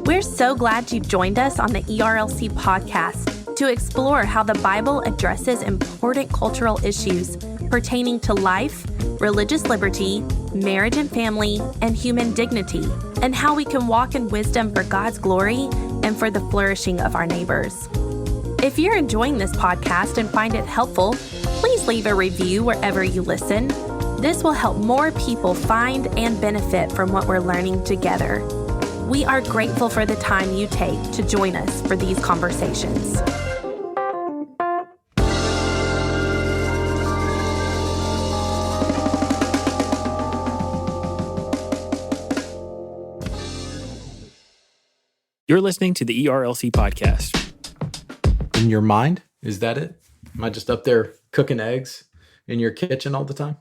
We're so glad you've joined us on the ERLC podcast to explore how the Bible addresses important cultural issues pertaining to life, religious liberty, marriage and family, and human dignity, and how we can walk in wisdom for God's glory and for the flourishing of our neighbors. If you're enjoying this podcast and find it helpful, please leave a review wherever you listen. This will help more people find and benefit from what we're learning together. We are grateful for the time you take to join us for these conversations. You're listening to the ERLC podcast. In your mind? Is that it? Am I just up there cooking eggs in your kitchen all the time?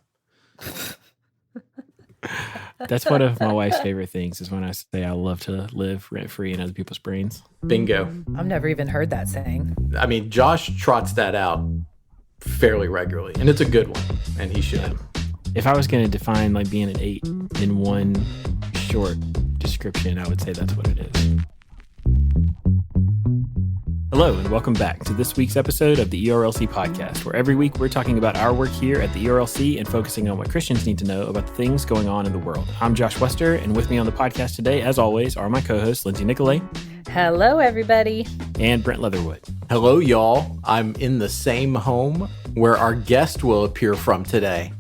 That's one of my wife's favorite things is when I say I love to live rent-free in other people's brains. Bingo. I've never even heard that saying. I mean, Josh trots that out fairly regularly, and it's a good one, and he should. Yeah. If I was going to define like being an 8 in one short description, I would say that's what it is. Hello, and welcome back to this week's episode of the ERLC podcast, where every week we're talking about our work here at the ERLC and focusing on what Christians need to know about the things going on in the world. I'm Josh Wester, and with me on the podcast today, as always, are my co-hosts, Lindsay Nicolay. Hello, everybody. And Brent Leatherwood. Hello, y'all. I'm in the same home where our guest will appear from today.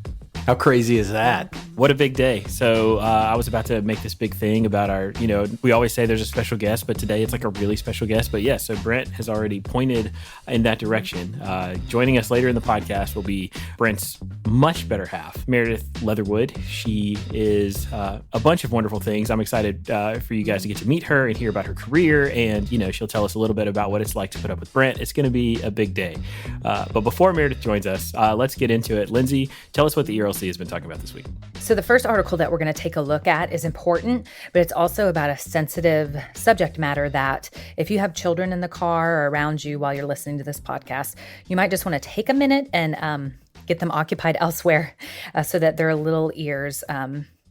How crazy is that? What a big day. So I was about to make this big thing about our, we always say there's a special guest, but today it's like a really special guest. But yeah, so Brent has already pointed in that direction. Joining us later in the podcast will be Brent's much better half, Meredith Leatherwood. She is a bunch of wonderful things. I'm excited for you guys to get to meet her and hear about her career. And, she'll tell us a little bit about what it's like to put up with Brent. It's going to be a big day. But before Meredith joins us, let's get into it. Lindsay, tell us what the ERLC has been talking about this week. So the first article that we're going to take a look at is important, but it's also about a sensitive subject matter that if you have children in the car or around you while you're listening to this podcast, you might just want to take a minute and get them occupied elsewhere so that their little ears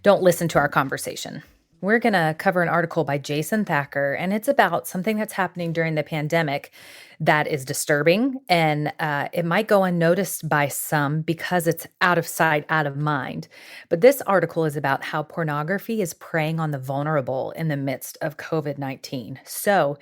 don't listen to our conversation. We're going to cover an article by Jason Thacker, and it's about something that's happening during the pandemic that is disturbing, and it might go unnoticed by some because it's out of sight, out of mind. But this article is about how pornography is preying on the vulnerable in the midst of COVID-19. So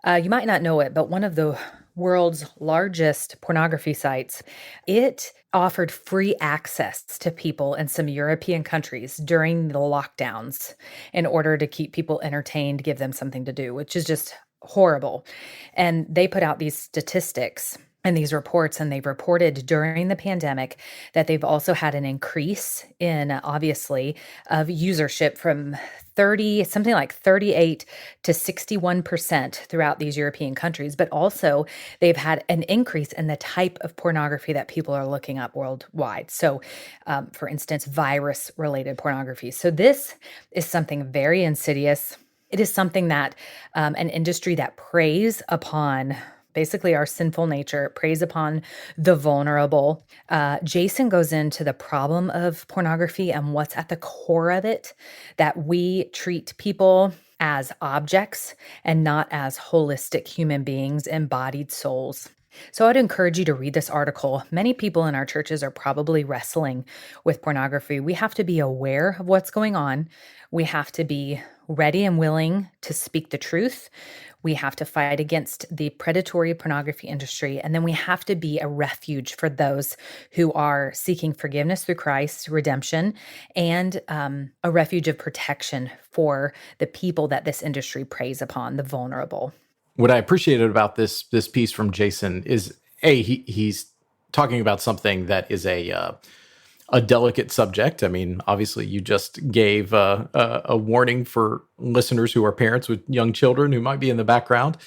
you might not know it, but one of the world's largest pornography sites, it offered free access to people in some European countries during the lockdowns in order to keep people entertained, give them something to do, which is just horrible. And they put out these statistics and these reports, and they've reported during the pandemic that they've also had an increase in, obviously, of usership from 38 to 61% throughout these European countries. But also they've had an increase in the type of pornography that people are looking up worldwide. So, for instance, virus-related pornography. So this is something very insidious. It is something that an industry that preys upon basically our sinful nature, preys upon the vulnerable. Jason goes into the problem of pornography and what's at the core of it, that we treat people as objects and not as holistic human beings, embodied souls. So I'd encourage you to read this article. Many people in our churches are probably wrestling with pornography. We have to be aware of what's going on. We have to be ready and willing to speak the truth. We have to fight against the predatory pornography industry. And then we have to be a refuge for those who are seeking forgiveness through Christ, redemption, and a refuge of protection for the people that this industry preys upon, the vulnerable. What I appreciated about this piece from Jason is, he's talking about something that is a delicate subject. I mean, obviously, you just gave a warning for listeners who are parents with young children who might be in the background.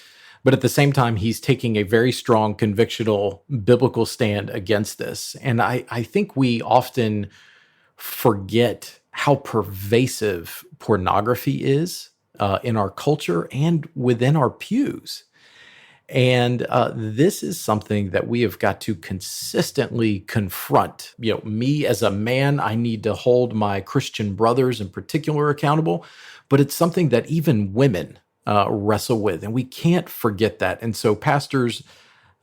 But at the same time, he's taking a very strong convictional biblical stand against this. And I think we often forget how pervasive pornography is in our culture and within our pews. And this is something that we have got to consistently confront. Me as a man, I need to hold my Christian brothers in particular accountable, but it's something that even women wrestle with, and we can't forget that. And so pastors,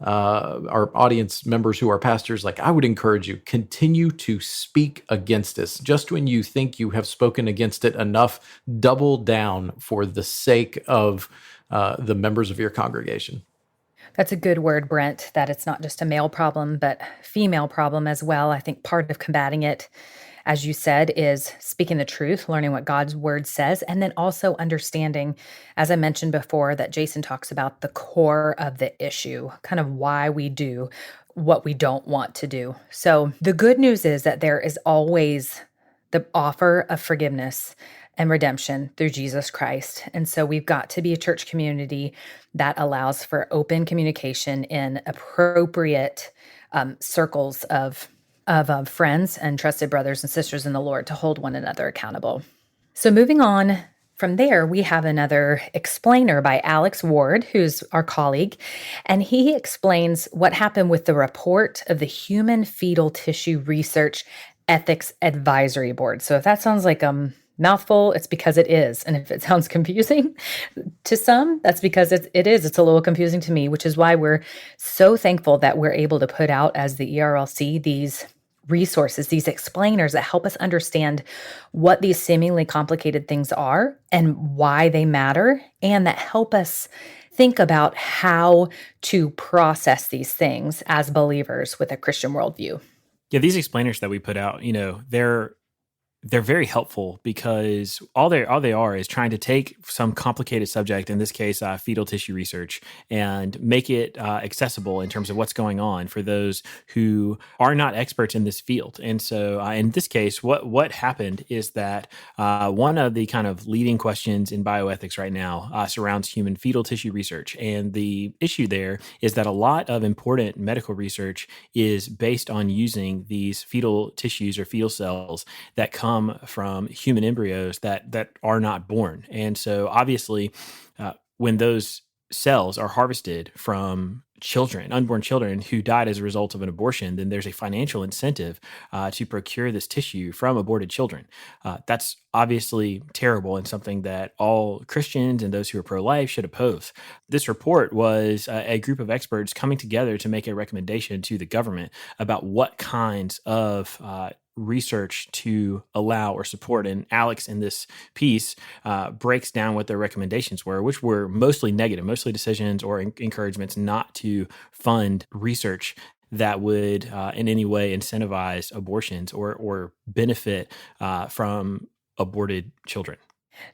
our audience members who are pastors, I would encourage you, continue to speak against this. Just when you think you have spoken against it enough, double down for the sake of the members of your congregation. That's a good word, Brent, that it's not just a male problem, but female problem as well. I think part of combating it, as you said, is speaking the truth, learning what God's word says, and then also understanding, as I mentioned before, that Jason talks about the core of the issue, kind of why we do what we don't want to do. So the good news is that there is always the offer of forgiveness and redemption through Jesus Christ. And so we've got to be a church community that allows for open communication in appropriate circles of friends and trusted brothers and sisters in the Lord to hold one another accountable. So moving on from there, we have another explainer by Alex Ward, who's our colleague, and he explains what happened with the report of the Human Fetal Tissue Research Ethics Advisory Board. So if that sounds like mouthful, it's because it is. And if it sounds confusing to some, that's because it is. It's a little confusing to me, which is why we're so thankful that we're able to put out as the ERLC these resources, these explainers that help us understand what these seemingly complicated things are and why they matter, and that help us think about how to process these things as believers with a Christian worldview. Yeah, these explainers that we put out, they're very helpful because all they are is trying to take some complicated subject, in this case, fetal tissue research, and make it accessible in terms of what's going on for those who are not experts in this field. And so in this case, what happened is that one of the kind of leading questions in bioethics right now surrounds human fetal tissue research. And the issue there is that a lot of important medical research is based on using these fetal tissues or fetal cells that come from human embryos that are not born. And so obviously, when those cells are harvested from children, unborn children who died as a result of an abortion, then there's a financial incentive to procure this tissue from aborted children. That's obviously terrible and something that all Christians and those who are pro-life should oppose. This report was a group of experts coming together to make a recommendation to the government about what kinds of research to allow or support. And Alex, in this piece, breaks down what their recommendations were, which were mostly negative, mostly decisions or encouragements not to fund research that would in any way incentivize abortions or benefit from aborted children.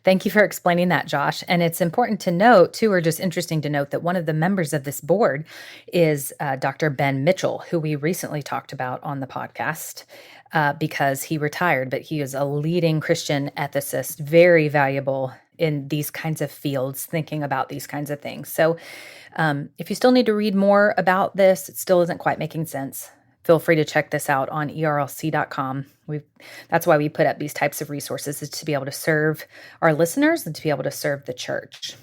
Thank you for explaining that, Josh. And it's important to note, too, or just interesting to note, that one of the members of this board is Dr. Ben Mitchell, who we recently talked about on the podcast because he retired, but he is a leading Christian ethicist, very valuable in these kinds of fields, thinking about these kinds of things. So if you still need to read more about this, it still isn't quite making sense, feel free to check this out on ERLC.com. That's why we put up these types of resources, is to be able to serve our listeners and to be able to serve the church.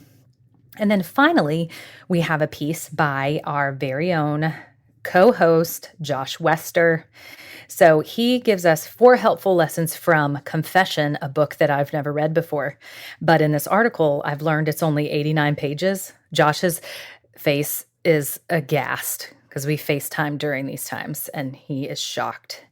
And then finally, we have a piece by our very own co-host, Josh Wester. So he gives us 4 helpful lessons from Confession, a book that I've never read before. But in this article, I've learned it's only 89 pages. Josh's face is aghast because we FaceTime during these times, and he is shocked.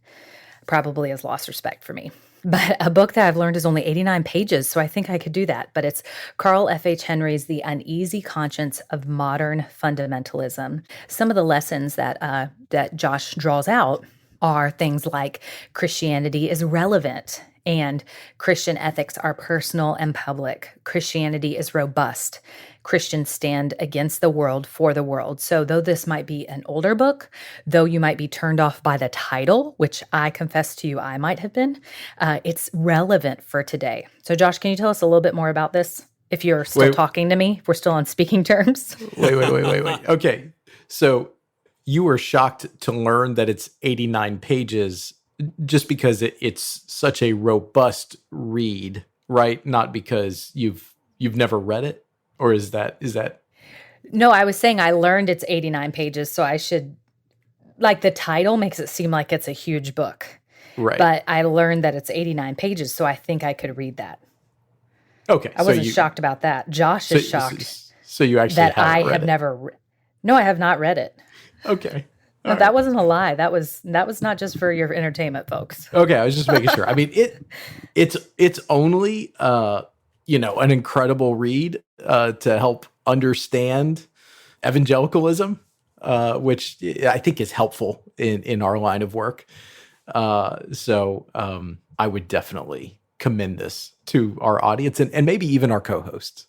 Probably has lost respect for me. But a book that I've learned is only 89 pages, so I think I could do that. But it's Carl F.H. Henry's The Uneasy Conscience of Modern Fundamentalism. Some of the lessons that Josh draws out are things like Christianity is relevant and Christian ethics are personal and public. Christianity is robust. Christians stand against the world for the world. So though this might be an older book, though you might be turned off by the title, which I confess to you I might have been, it's relevant for today. So Josh, can you tell us a little bit more about this? If you're still talking to me, if we're still on speaking terms. Wait. Okay. So you were shocked to learn that it's 89 pages just because it's such a robust read, right? Not because you've never read it, or is that? No, I was saying I learned it's 89 pages, so I should, like, the title makes it seem like it's a huge book. Right. But I learned that it's 89 pages, so I think I could read that. Okay. I wasn't shocked about that. Josh is shocked. So you actually that I read have it. never. No, I have not read it. Okay. No, that wasn't a lie. That was not just for your entertainment, folks. Okay, I was just making sure. I mean, it's only an incredible read to help understand evangelicalism, which I think is helpful in our line of work. So I would definitely commend this to our audience and maybe even our co-hosts.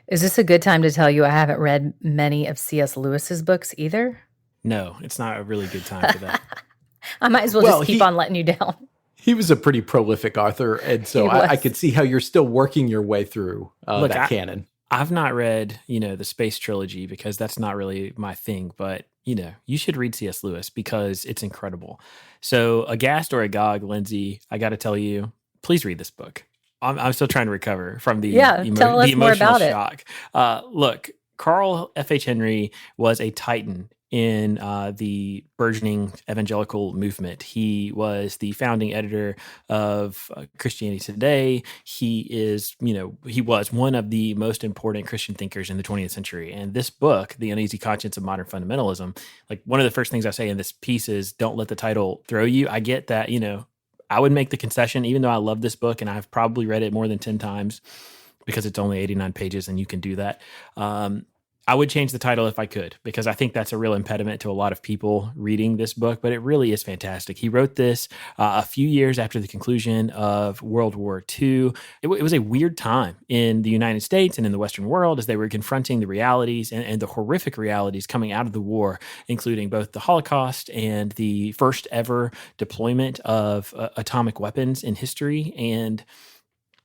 Is this a good time to tell you I haven't read many of C.S. Lewis's books either? No, it's not a really good time for that. I might as well just keep on letting you down. He was a pretty prolific author, and so I could see how you're still working your way through that canon. I've not read, the Space Trilogy because that's not really my thing, but, you should read C.S. Lewis because it's incredible. So, Aghast or Agog, Lindsay, I got to tell you, please read this book. I'm still trying to recover from the, tell us the more emotional about shock. Look, Carl F.H. Henry was a titan in the burgeoning evangelical movement. He was the founding editor of Christianity Today. He was one of the most important Christian thinkers in the 20th century. And this book, The Uneasy Conscience of Modern Fundamentalism, like one of the first things I say in this piece is don't let the title throw you. I get that, I would make the concession, even though I love this book and I've probably read it more than 10 times because it's only 89 pages and you can do that. I would change the title if I could, because I think that's a real impediment to a lot of people reading this book, but it really is fantastic. He wrote this a few years after the conclusion of World War II. It was a weird time in the United States and in the Western world as they were confronting the realities and the horrific realities coming out of the war, including both the Holocaust and the first ever deployment of atomic weapons in history, and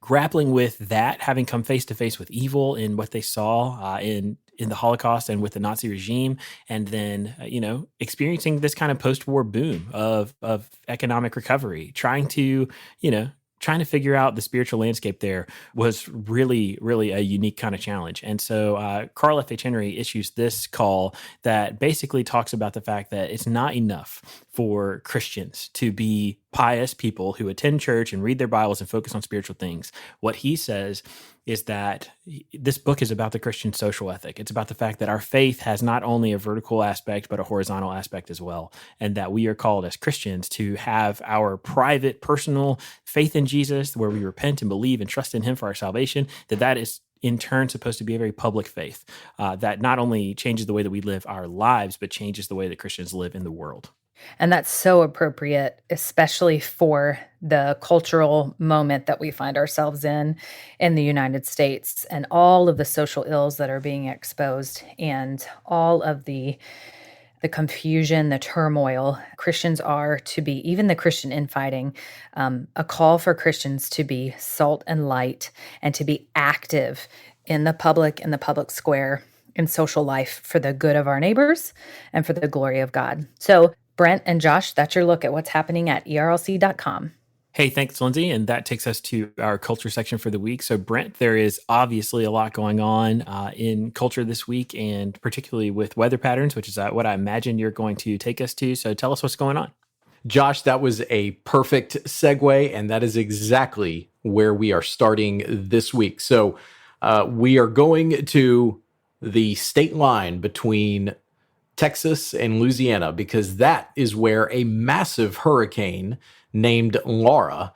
grappling with that, having come face to face with evil in what they saw in the Holocaust and with the Nazi regime, and then, experiencing this kind of post-war boom of economic recovery, trying to figure out the spiritual landscape there was really, really a unique kind of challenge. And so Carl F.H. Henry issues this call that basically talks about the fact that it's not enough for Christians to be pious people who attend church and read their Bibles and focus on spiritual things. What he says is that this book is about the Christian social ethic. It's about the fact that our faith has not only a vertical aspect, but a horizontal aspect as well. And that we are called as Christians to have our private, personal faith in Jesus, where we repent and believe and trust in him for our salvation, that is in turn supposed to be a very public faith that not only changes the way that we live our lives, but changes the way that Christians live in the world. And that's so appropriate, especially for the cultural moment that we find ourselves in the United States, and all of the social ills that are being exposed, and all of the confusion, the turmoil. Christians are to be, even the Christian infighting, a call for Christians to be salt and light and to be active in the public square, in social life, for the good of our neighbors and for the glory of God. So Brent and Josh, that's your look at what's happening at ERLC.com. Hey, thanks, Lindsay. And that takes us to our culture section for the week. So, Brent, there is obviously a lot going on in culture this week, and particularly with weather patterns, which is what I imagine you're going to take us to. So tell us what's going on. Josh, that was a perfect segue, and that is exactly where we are starting this week. So we are going to the state line between Texas and Louisiana, because that is where a massive hurricane named Laura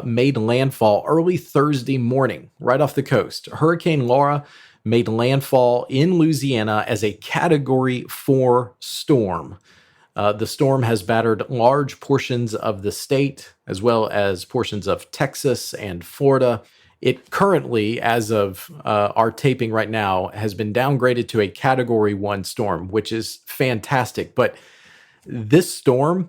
made landfall early Thursday morning, right off the coast. Hurricane Laura made landfall in Louisiana as a Category 4 storm. The storm has battered large portions of the state, as well as portions of Texas and Florida. It currently, as of our taping right now, has been downgraded to a Category 1 storm, which is fantastic. But this storm,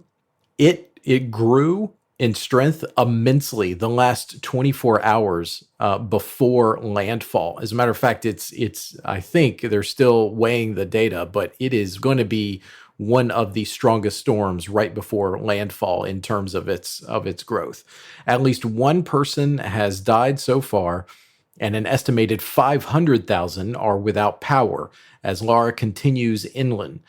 it grew in strength immensely the last 24 hours before landfall. As a matter of fact, it's I think they're still weighing the data, but it is going to be one of the strongest storms right before landfall in terms of its growth. At least one person has died so far, and an estimated 500,000 are without power as Laura continues inland.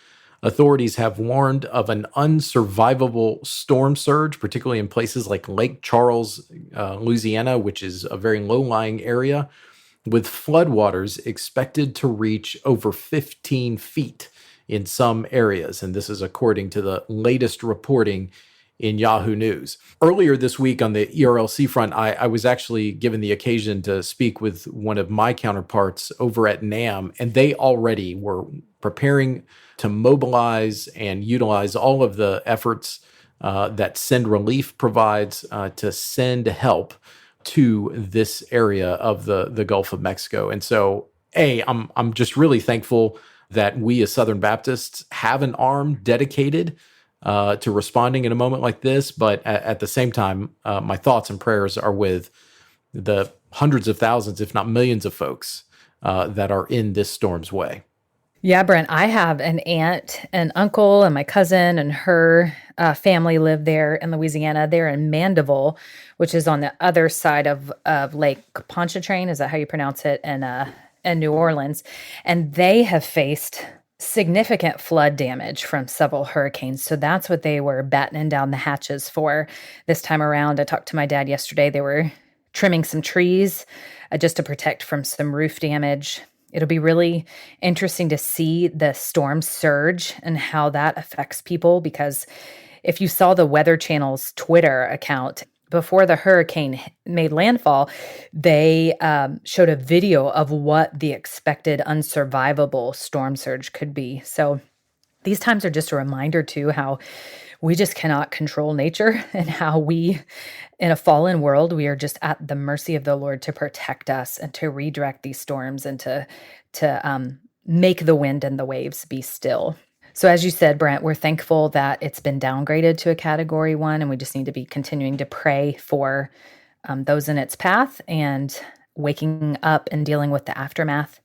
Authorities have warned of an unsurvivable storm surge, particularly in places like Lake Charles, Louisiana, which is a very low-lying area, with floodwaters expected to reach over 15 feet in some areas. And this is according to the latest reporting in Yahoo News. Earlier this week on the ERLC front, I was actually given the occasion to speak with one of my counterparts over at NAM, and they already were preparing to mobilize and utilize all of the efforts that Send Relief provides to send help to this area of the Gulf of Mexico. And so, I'm just really thankful that we as Southern Baptists have an arm dedicated to responding in a moment like this. But at the same time, my thoughts and prayers are with the hundreds of thousands, if not millions of folks that are in this storm's way. Yeah, Brent, I have an aunt, an uncle, and my cousin and her family live there in Louisiana. They're in Mandeville, which is on the other side of Lake Pontchartrain. Is that how you pronounce it? In New Orleans. And they have faced significant flood damage from several hurricanes. So that's what they were battening down the hatches for this time around. I talked to my dad yesterday. They were trimming some trees just to protect from some roof damage. It'll be really interesting to see the storm surge and how that affects people, because if you saw the Weather Channel's Twitter account, before the hurricane made landfall, they showed a video of what the expected unsurvivable storm surge could be. So these times are just a reminder, too, how we just cannot control nature, and how we, in a fallen world, we are just at the mercy of the Lord to protect us and to redirect these storms and to make the wind and the waves be still. So as you said, Brent, we're thankful that it's been downgraded to a Category 1, and we just need to be continuing to pray for those in its path and waking up and dealing with the aftermath.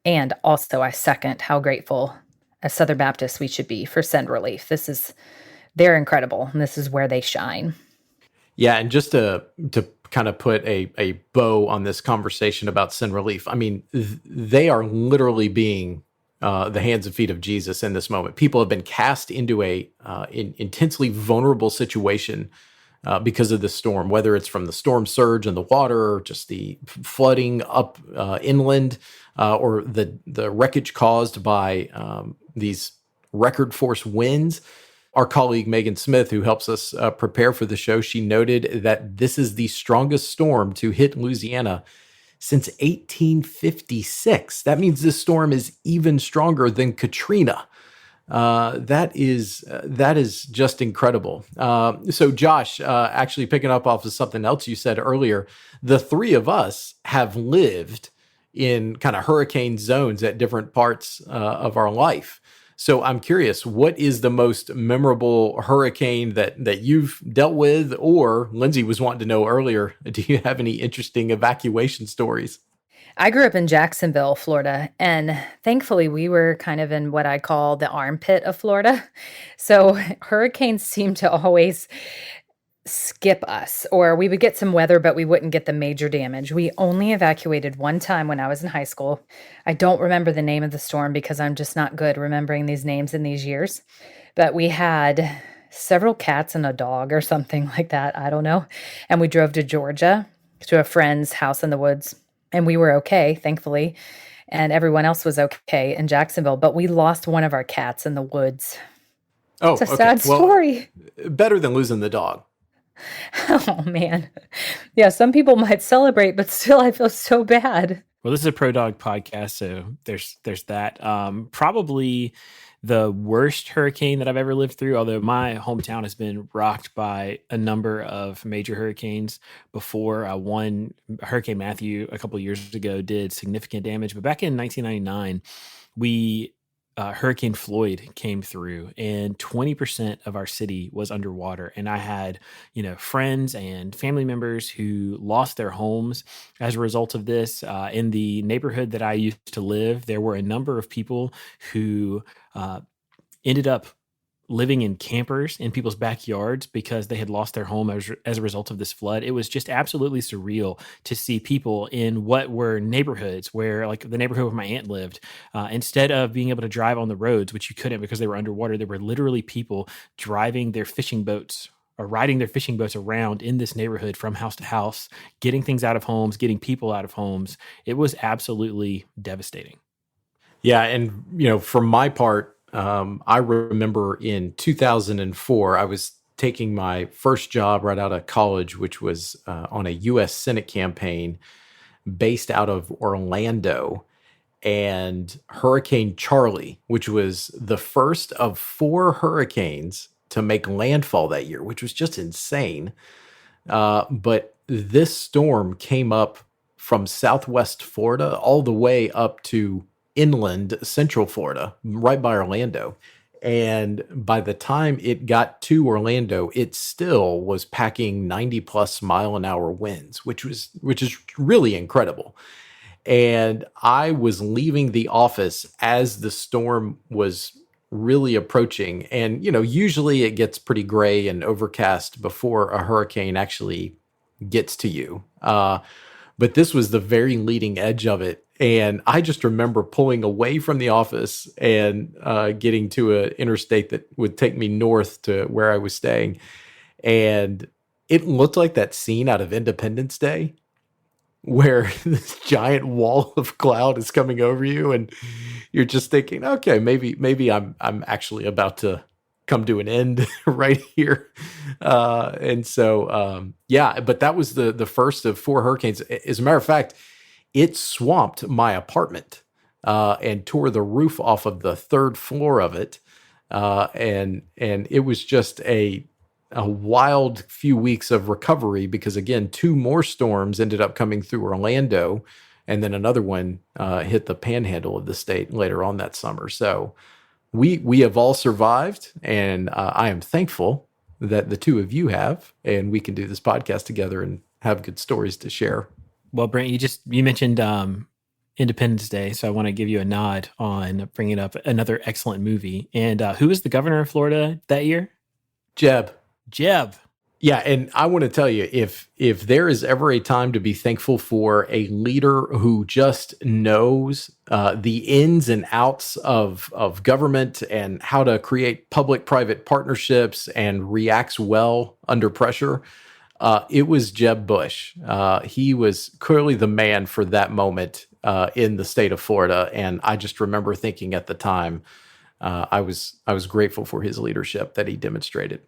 And also, I second how grateful as Southern Baptists we should be for Send Relief. They're incredible, and this is where they shine. Yeah, and just to kind of put a bow on this conversation about Send Relief, I mean, they are literally being the hands and feet of Jesus in this moment. People have been cast into a intensely vulnerable situation because of the storm, whether it's from the storm surge and the water, or just the flooding up inland, or the wreckage caused by these record force winds. Our colleague Megan Smith, who helps us prepare for the show, she noted that this is the strongest storm to hit Louisiana since 1856. That means this storm is even stronger than Katrina. That is just incredible. So Josh, actually picking up off of something else you said earlier, the three of us have lived in kind of hurricane zones at different parts of our life. So I'm curious, what is the most memorable hurricane that you've dealt with? Or Lindsay was wanting to know earlier, do you have any interesting evacuation stories? I grew up in Jacksonville, Florida, and thankfully we were kind of in what I call the armpit of Florida. So hurricanes seem to always skip us, or we would get some weather, but we wouldn't get the major damage. We only evacuated one time when I was in high school. I don't remember the name of the storm because I'm just not good remembering these names in these years. But we had several cats and a dog or something like that. I don't know. And we drove to Georgia to a friend's house in the woods, and we were okay, thankfully. And everyone else was okay in Jacksonville, but we lost one of our cats in the woods. Oh, it's a sad story. Better than losing the dog. Oh, man. Yeah, some people might celebrate, but still I feel so bad. Well, this is a pro dog podcast, so there's that. Probably the worst hurricane that I've ever lived through, although my hometown has been rocked by a number of major hurricanes before. One, Hurricane Matthew, a couple of years ago, did significant damage. But back in 1999, Hurricane Floyd came through, and 20% of our city was underwater. And I had, friends and family members who lost their homes as a result of this. In the neighborhood that I used to live, there were a number of people who ended up living in campers in people's backyards because they had lost their home as a result of this flood. It was just absolutely surreal to see people in what were neighborhoods where, like the neighborhood where my aunt lived, instead of being able to drive on the roads, which you couldn't because they were underwater, there were literally people driving their fishing boats or riding their fishing boats around in this neighborhood from house to house, getting things out of homes, getting people out of homes. It was absolutely devastating. Yeah. And, for my part, I remember in 2004, I was taking my first job right out of college, which was on a U.S. Senate campaign based out of Orlando. And Hurricane Charlie, which was the first of 4 hurricanes to make landfall that year, which was just insane. But this storm came up from Southwest Florida all the way up to inland Central Florida, right by Orlando. And by the time it got to Orlando, it still was packing 90 plus mile an hour winds, which is really incredible. And I was leaving the office as the storm was really approaching. And, usually it gets pretty gray and overcast before a hurricane actually gets to you. But this was the very leading edge of it. And I just remember pulling away from the office and getting to an interstate that would take me north to where I was staying. And it looked like that scene out of Independence Day where this giant wall of cloud is coming over you. And you're just thinking, okay, maybe I'm actually about to come to an end right here. And so, but that was the first of 4 hurricanes. As a matter of fact, it swamped my apartment and tore the roof off of the 3rd floor of it. And it was just a wild few weeks of recovery because, again, 2 more storms ended up coming through Orlando, and then another one hit the panhandle of the state later on that summer. So we have all survived, and I am thankful that the 2 of you have, and we can do this podcast together and have good stories to share. Well, Brent, you mentioned Independence Day, so I want to give you a nod on bringing up another excellent movie. And who was the governor of Florida that year? Jeb. Yeah, and I want to tell you, if there is ever a time to be thankful for a leader who just knows the ins and outs of government and how to create public-private partnerships and reacts well under pressure, it was Jeb Bush. He was clearly the man for that moment in the state of Florida, and I just remember thinking at the time, I was grateful for his leadership that he demonstrated.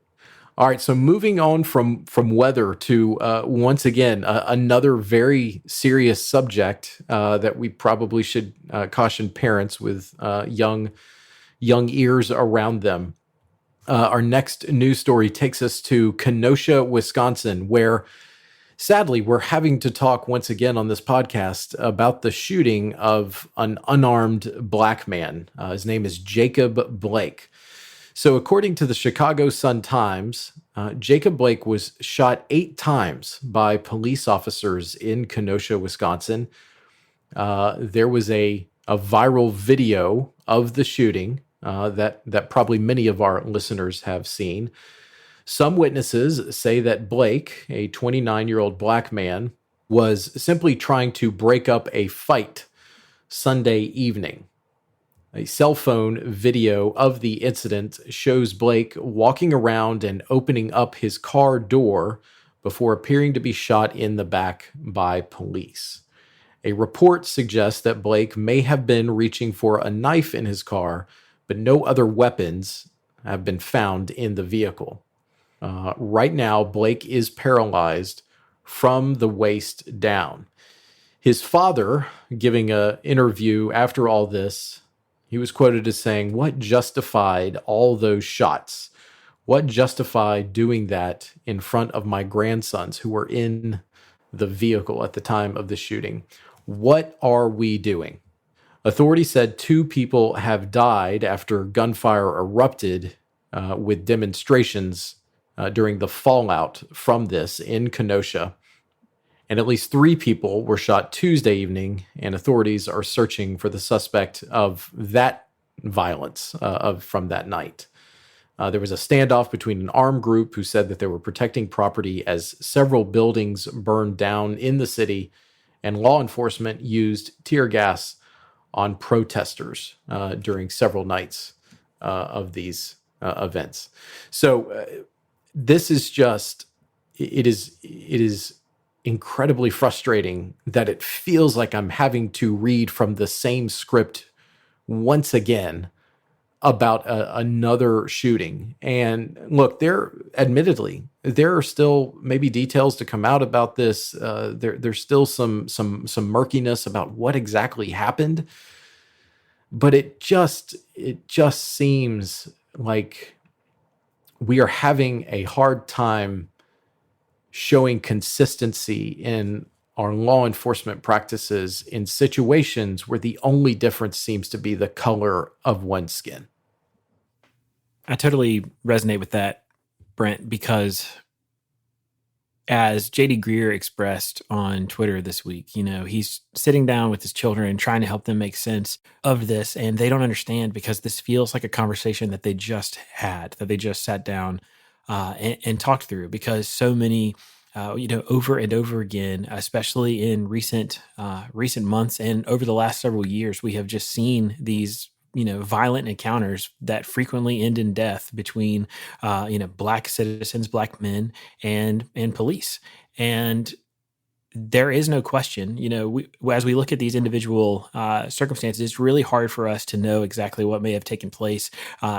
All right, so moving on from weather to once again another very serious subject that we probably should caution parents with young ears around them. Our next news story takes us to Kenosha, Wisconsin, where sadly we're having to talk once again on this podcast about the shooting of an unarmed black man. His name is Jacob Blake. So according to the Chicago Sun-Times, Jacob Blake was shot 8 times by police officers in Kenosha, Wisconsin. There was a viral video of the shooting that probably many of our listeners have seen. Some witnesses say that Blake, a 29-year-old black man, was simply trying to break up a fight Sunday evening. A cell phone video of the incident shows Blake walking around and opening up his car door before appearing to be shot in the back by police. A report suggests that Blake may have been reaching for a knife in his car, but no other weapons have been found in the vehicle. Right now, Blake is paralyzed from the waist down. His father, giving an interview after all this, he was quoted as saying, "What justified all those shots? What justified doing that in front of my grandsons who were in the vehicle at the time of the shooting? What are we doing?" Authorities said 2 people have died after gunfire erupted with demonstrations during the fallout from this in Kenosha. And at least 3 people were shot Tuesday evening, and authorities are searching for the suspect of that violence from that night. There was a standoff between an armed group who said that they were protecting property as several buildings burned down in the city, and law enforcement used tear gas on protesters during several nights of these events. So this is just, it is incredibly frustrating that it feels like I'm having to read from the same script once again about another shooting. And look, admittedly, there are still maybe details to come out about this. There's still some murkiness about what exactly happened, but it just seems like we are having a hard time showing consistency in our law enforcement practices in situations where the only difference seems to be the color of one's skin. I totally resonate with that, Brent, because as J.D. Greer expressed on Twitter this week, he's sitting down with his children and trying to help them make sense of this, and they don't understand because this feels like a conversation that they just had, that they just sat down and talked through, because so many over and over again, especially in recent months and over the last several years, we have just seen these violent encounters that frequently end in death between Black citizens, Black men, and police. And there is no question, as we look at these individual circumstances, it's really hard for us to know exactly what may have taken place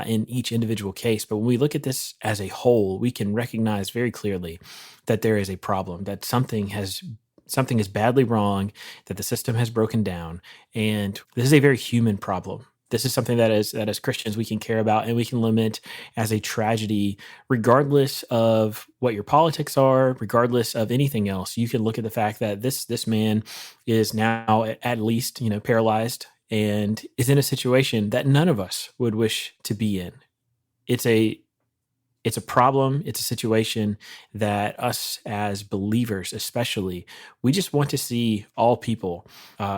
in each individual case. But when we look at this as a whole, we can recognize very clearly that there is a problem, that something is badly wrong, that the system has broken down. And this is a very human problem. This is something that as Christians we can care about and we can lament as a tragedy, regardless of what your politics are, regardless of anything else. You can look at the fact that this man is now at least paralyzed and is in a situation that none of us would wish to be in. It's a problem. It's a situation that us as believers, especially, we just want to see all people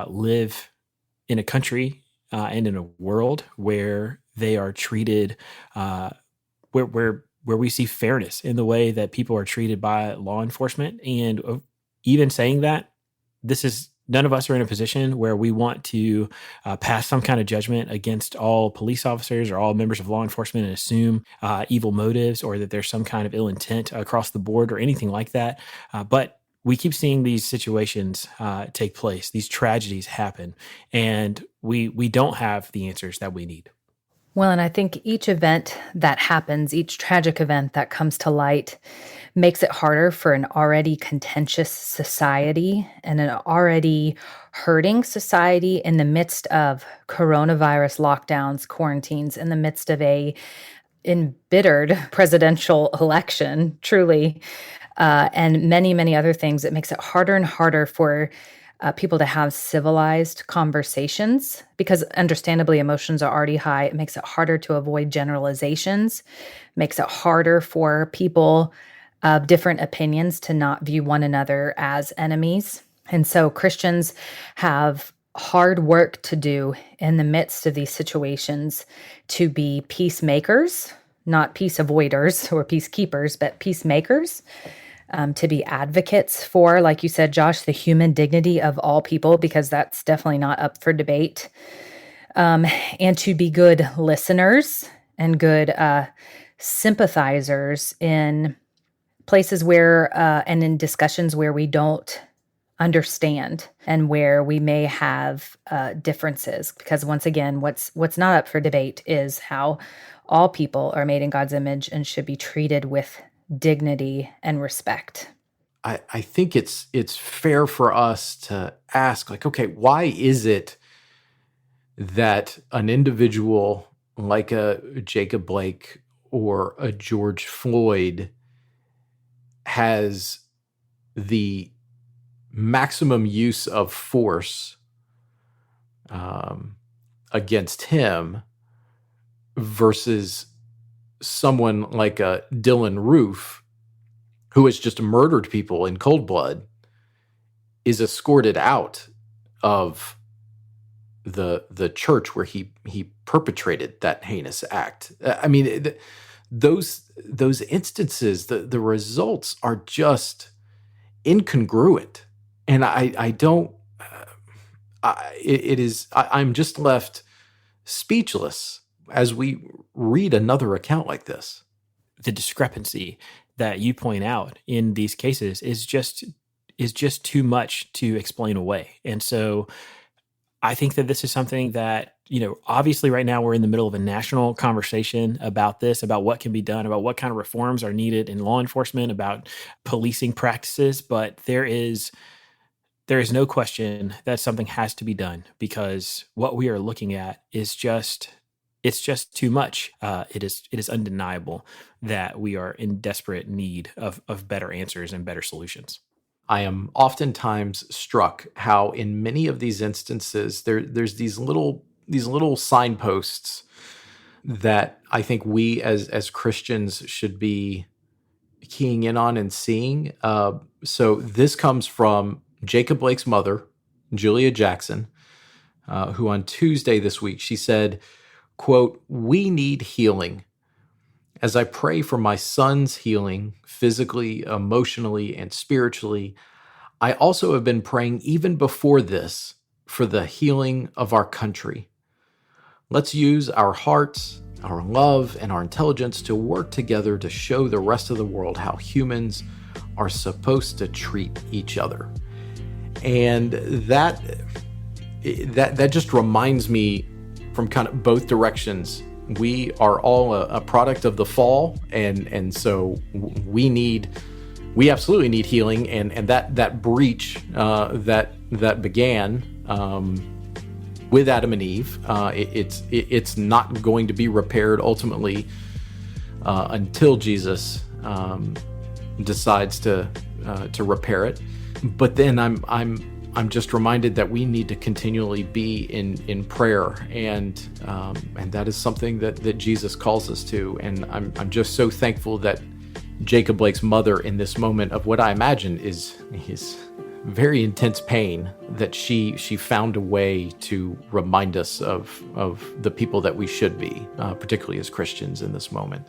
live in a country and in a world where they are treated, where we see fairness in the way that people are treated by law enforcement. And even saying that, none of us are in a position where we want to pass some kind of judgment against all police officers or all members of law enforcement and assume evil motives or that there's some kind of ill intent across the board or anything like that. But we keep seeing these situations take place, these tragedies happen, and we don't have the answers that we need. Well, and I think each event that happens, each tragic event that comes to light, makes it harder for an already contentious society and an already hurting society in the midst of coronavirus lockdowns, quarantines, in the midst of a embittered presidential election, truly, and many, many other things. It makes it harder and harder for people to have civilized conversations because understandably emotions are already high. It makes it harder to avoid generalizations, makes it harder for people of different opinions to not view one another as enemies. And so Christians have hard work to do in the midst of these situations to be peacemakers, not peace avoiders or peacekeepers, but peacemakers. To be advocates for, like you said, Josh, the human dignity of all people, because that's definitely not up for debate. And to be good listeners and good sympathizers in places where, and in discussions where we don't understand and where we may have differences. Because once again, what's not up for debate is how all people are made in God's image and should be treated with dignity and respect. I think it's fair for us to ask, like, okay, why is it that an individual like a Jacob Blake or a George Floyd has the maximum use of force against him versus someone like a Dylan Roof, who has just murdered people in cold blood, is escorted out of the church where he perpetrated that heinous act? I mean, those instances, the results are just incongruent, and I don't. I'm just left speechless as we read another account like this. The discrepancy that you point out in these cases is just too much to explain away. And so I think that this is something that, obviously right now we're in the middle of a national conversation about this, about what can be done, about what kind of reforms are needed in law enforcement, about policing practices. But there is no question that something has to be done, because what we are looking at is it's just too much. It is undeniable that we are in desperate need of better answers and better solutions. I am oftentimes struck how in many of these instances there's these little signposts that I think we as Christians should be keying in on and seeing. So this comes from Jacob Blake's mother, Julia Jackson, who on Tuesday this week, she said, quote, "We need healing. As I pray for my son's healing, physically, emotionally, and spiritually, I also have been praying even before this for the healing of our country. Let's use our hearts, our love, and our intelligence to work together to show the rest of the world how humans are supposed to treat each other." And that just reminds me from kind of both directions. We are all a product of the fall, and so we absolutely need healing, and that breach that began with Adam and Eve, it's not going to be repaired ultimately until Jesus decides to repair it. But then I'm just reminded that we need to continually be in prayer, and that is something that Jesus calls us to. And I'm just so thankful that Jacob Blake's mother, in this moment of what I imagine is very intense pain, that she found a way to remind us of the people that we should be, particularly as Christians in this moment.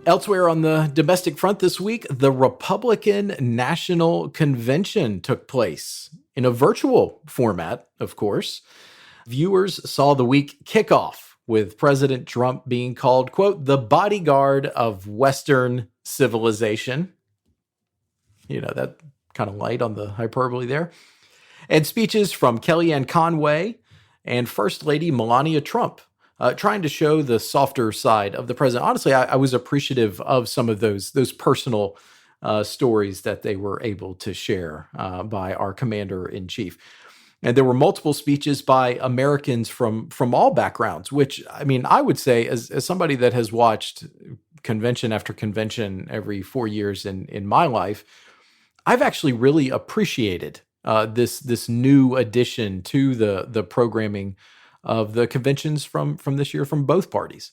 Elsewhere on the domestic front this week, the Republican National Convention took place in a virtual format, of course. Viewers saw the week kick off with President Trump being called, quote, "the bodyguard of Western civilization." That kind of light on the hyperbole there. And speeches from Kellyanne Conway and First Lady Melania Trump, trying to show the softer side of the president. Honestly, I was appreciative of some of those personal stories that they were able to share by our commander-in-chief. And there were multiple speeches by Americans from all backgrounds, which, I mean, I would say as somebody that has watched convention after convention every 4 years in my life, I've actually really appreciated this new addition to the programming of the conventions from this year from both parties.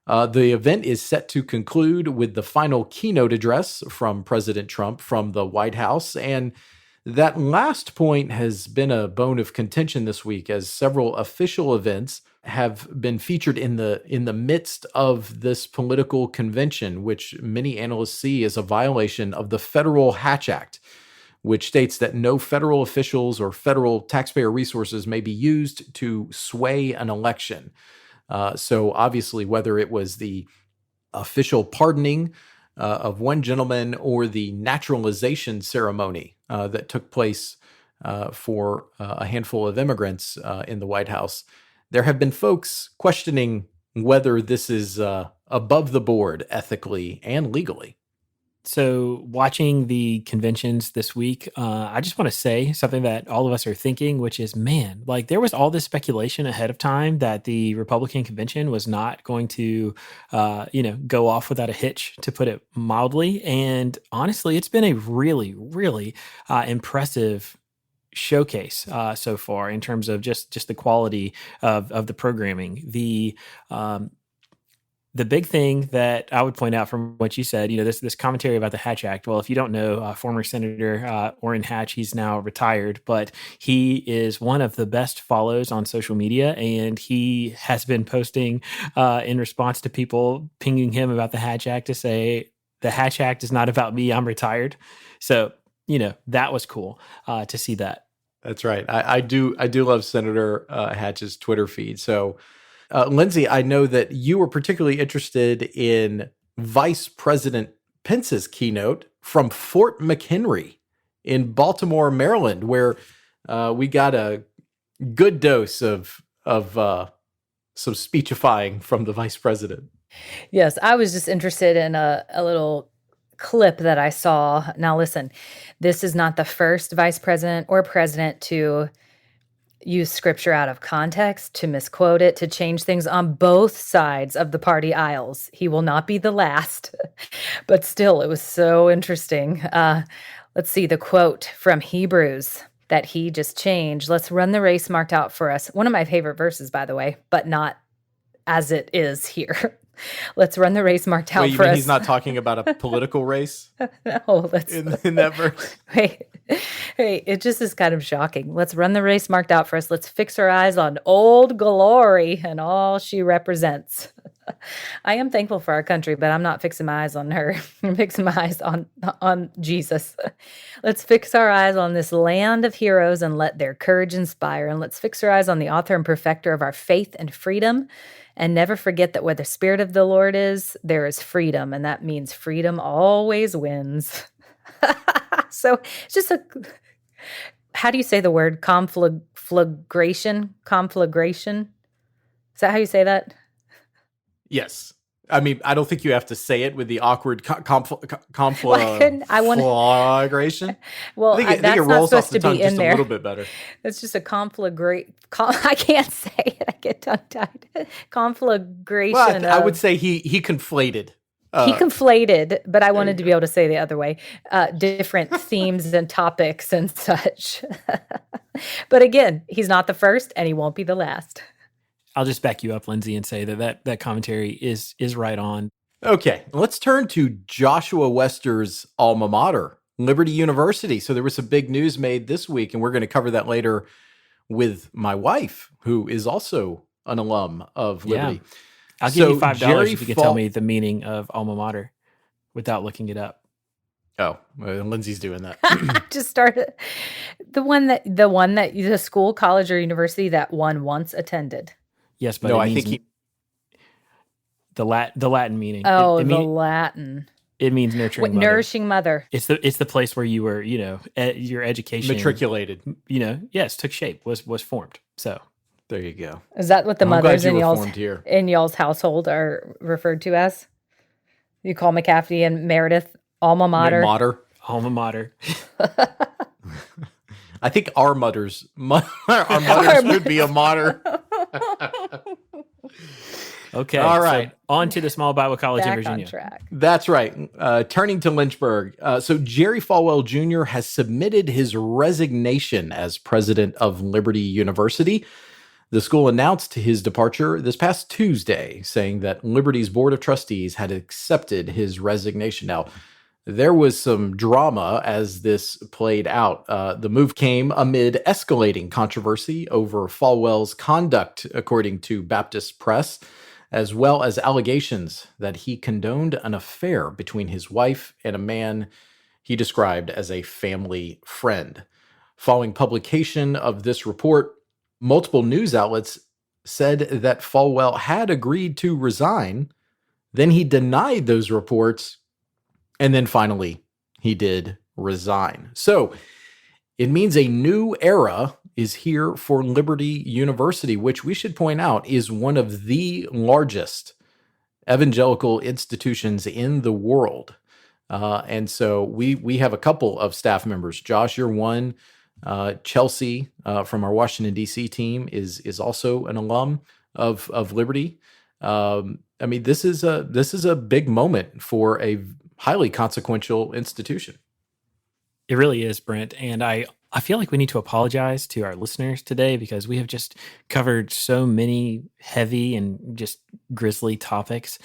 The event is set to conclude with the final keynote address from President Trump from the White House. And that last point has been a bone of contention this week, as several official events have been featured in the midst of this political convention, which many analysts see as a violation of the Federal Hatch Act, which states that no federal officials or federal taxpayer resources may be used to sway an election. So obviously, whether it was the official pardoning of one gentleman or the naturalization ceremony that took place for a handful of immigrants in the White House, there have been folks questioning whether this is above the board ethically and legally. So watching the conventions this week, I just want to say something that all of us are thinking, which is, man, like there was all this speculation ahead of time that the Republican convention was not going to, go off without a hitch, to put it mildly. And honestly, it's been a really, really impressive showcase so far in terms of just the quality of the programming. The big thing that I would point out from what you said, this commentary about the Hatch Act. Well, if you don't know, former Senator Orrin Hatch, he's now retired, but he is one of the best follows on social media, and he has been posting in response to people pinging him about the Hatch Act to say, the Hatch Act is not about me, I'm retired. So, that was cool to see that. That's right. I do love Senator Hatch's Twitter feed. So, Lindsay, I know that you were particularly interested in Vice President Pence's keynote from Fort McHenry in Baltimore, Maryland, where we got a good dose of some speechifying from the vice president. Yes, I was just interested in a little clip that I saw. Now, listen, this is not the first vice president or president to use scripture out of context, to misquote it, to change things on both sides of the party aisles. He will not be the last, but still, it was so interesting. Let's see the quote from Hebrews that he just changed. Let's run the race marked out for us. One of my favorite verses, by the way, but not as it is here. Let's run the race marked out Wait, you for mean us. He's not talking about a political race? No, that's in that verse. Wait, it just is kind of shocking. Let's run the race marked out for us. Let's fix our eyes on Old Glory and all she represents. I am thankful for our country, but I'm not fixing my eyes on her. I'm fixing my eyes on Jesus. Let's fix our eyes on this land of heroes and let their courage inspire. And let's fix our eyes on the author and perfecter of our faith and freedom. And never forget that where the Spirit of the Lord is, there is freedom. And that means freedom always wins. So it's just how do you say the word? Conflagration? Conflagration? Is that how you say that? Yes. I mean, I don't think you have to say it with the awkward conflagration. Well, I think that's it not rolls supposed off the to tongue be in just there. a little bit better. It's just a conflagrate. I can't say it. I get tongue-tied. Conflagration. Well, I would say he conflated. He conflated, but I wanted to be able to say the other way. Different themes and topics and such. But again, he's not the first, and he won't be the last. I'll just back you up, Lindsay, and say that commentary is right on. Okay, let's turn to Joshua Wester's alma mater, Liberty University. So there was some big news made this week, and we're going to cover that later with my wife, who is also an alum of Liberty. Yeah. I'll give you $5 if you can tell me the meaning of alma mater without looking it up. Oh, Lindsay's doing that. Just started the school, college, or university that one once attended. Yes, but no, I think the Latin meaning. Oh, the Latin. It means nurturing mother. Nourishing mother. It's the place where you were, your education matriculated. Yes, took shape, was formed. So there you go. Is that what the mothers in y'all's household are referred to as? You call McCaffrey and Meredith alma mater. Alma mater. I think our mothers would be a mater. Okay. All right. So on to the Small Bible College in Virginia. On track. That's right. Turning to Lynchburg. So Jerry Falwell Jr. has submitted his resignation as president of Liberty University. The school announced his departure this past Tuesday, saying that Liberty's Board of Trustees had accepted his resignation. Now, there was some drama as this played out. The move came amid escalating controversy over Falwell's conduct, according to Baptist Press, as well as allegations that he condoned an affair between his wife and a man he described as a family friend. Following publication of this report, multiple news outlets said that Falwell had agreed to resign. Then he denied those reports. And then finally, he did resign. So it means a new era is here for Liberty University, which we should point out is one of the largest evangelical institutions in the world. And so we have a couple of staff members. Josh, you're one. Chelsea from our Washington, D.C. team is also an alum of Liberty. I mean, this is a big moment for a highly consequential institution. It really is, Brent. And I I feel like we need to apologize to our listeners today because we have just covered so many heavy and just grisly topics.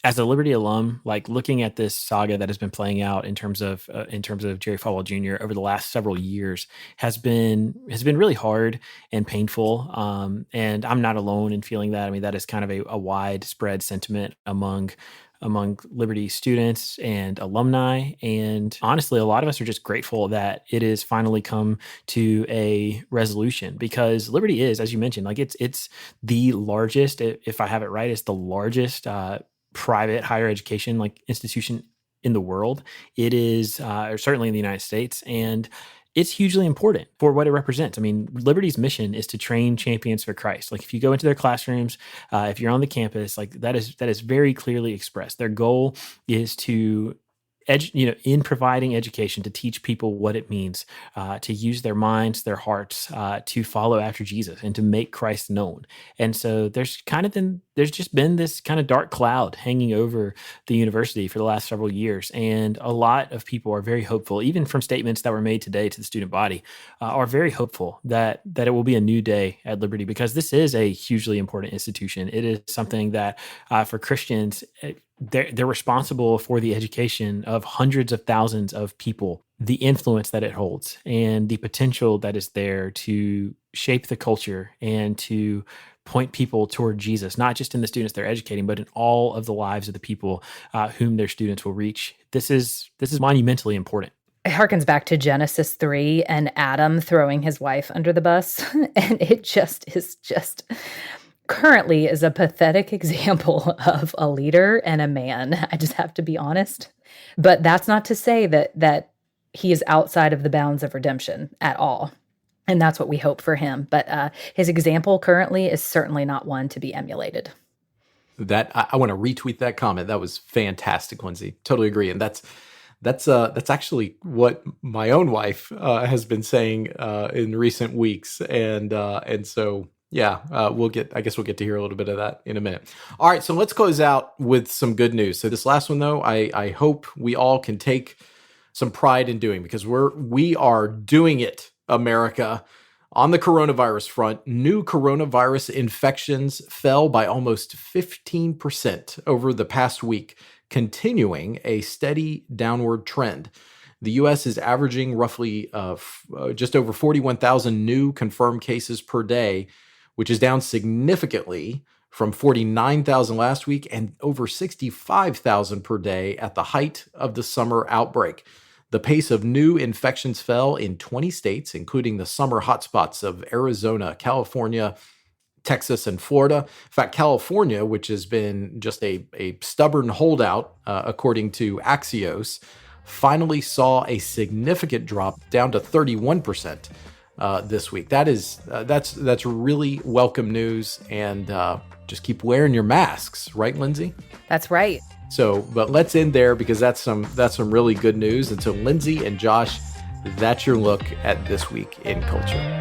As a Liberty alum, like looking at this saga that has been playing out in terms of Jerry Falwell Jr. over the last several years has been really hard and painful. And I'm not alone in feeling that. I mean, that is kind of a widespread sentiment among Liberty students and alumni. And honestly, a lot of us are just grateful that it has finally come to a resolution, because Liberty is, as you mentioned, like it's the largest, if I have it right, it's the largest private higher education like institution in the world. It is, or certainly in the United States, and it's hugely important for what it represents. I mean, Liberty's mission is to train champions for Christ. Like if you go into their classrooms, if you're on the campus, like that is very clearly expressed. Their goal is to in providing education, to teach people what it means to use their minds, their hearts, to follow after Jesus and to make Christ known. And so there's just been this kind of dark cloud hanging over the university for the last several years. And a lot of people are very hopeful, even from statements that were made today to the student body, are very hopeful that it will be a new day at Liberty, because this is a hugely important institution. It is something that for Christians, they're responsible for the education of hundreds of thousands of people, the influence that it holds, and the potential that is there to shape the culture and to point people toward Jesus, not just in the students they're educating, but in all of the lives of the people whom their students will reach. This is monumentally important. It harkens back to Genesis 3 and Adam throwing his wife under the bus. And it is currently is a pathetic example of a leader and a man. I just have to be honest. But that's not to say that he is outside of the bounds of redemption at all. And that's what we hope for him. But his example currently is certainly not one to be emulated. That I want to retweet that comment. That was fantastic, Lindsay. Totally agree. And that's actually what my own wife has been saying in recent weeks. And so we'll get to hear a little bit of that in a minute. All right, so let's close out with some good news. So this last one, though, I hope we all can take some pride in doing, because we are doing it, America. On the coronavirus front, new coronavirus infections fell by almost 15% over the past week, continuing a steady downward trend. The U.S. is averaging roughly just over 41,000 new confirmed cases per day, which is down significantly from 49,000 last week and over 65,000 per day at the height of the summer outbreak. The pace of new infections fell in 20 states, including the summer hotspots of Arizona, California, Texas, and Florida. In fact, California, which has been just a stubborn holdout, according to Axios, finally saw a significant drop down to 31% this week. That's really welcome news, and just keep wearing your masks, right, Lindsay? That's right. So, but let's end there, because that's some really good news. And so, Lindsay and Josh, that's your look at this week in culture.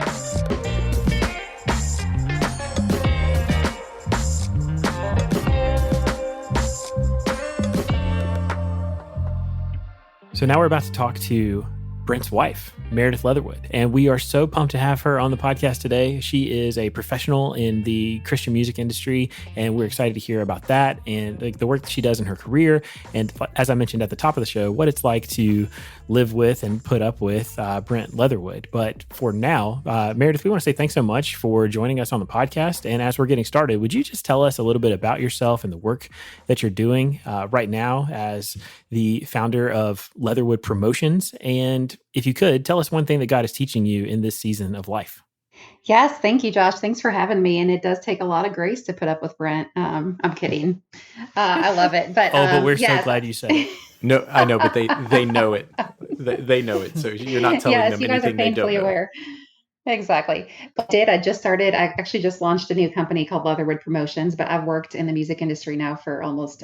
So now we're about to talk to Brent's wife, Meredith Leatherwood, and we are so pumped to have her on the podcast today. She is a professional in the Christian music industry, and we're excited to hear about that and the work that she does in her career. And as I mentioned at the top of the show, what it's like to live with and put up with Brent Leatherwood. But for now, Meredith, we want to say thanks so much for joining us on the podcast. And as we're getting started, would you just tell us a little bit about yourself and the work that you're doing right now as the founder of Leatherwood Promotions? And if you could, tell us one thing that God is teaching you in this season of life. Yes, thank you, Josh. Thanks for having me. And it does take a lot of grace to put up with Brent. I'm kidding. I love it. But but we're so glad you said it. No, I know, but they know it. They know it. So you're not telling them you guys anything are they don't know. aware. Exactly. I actually just launched a new company called Leatherwood Promotions, but I've worked in the music industry now for almost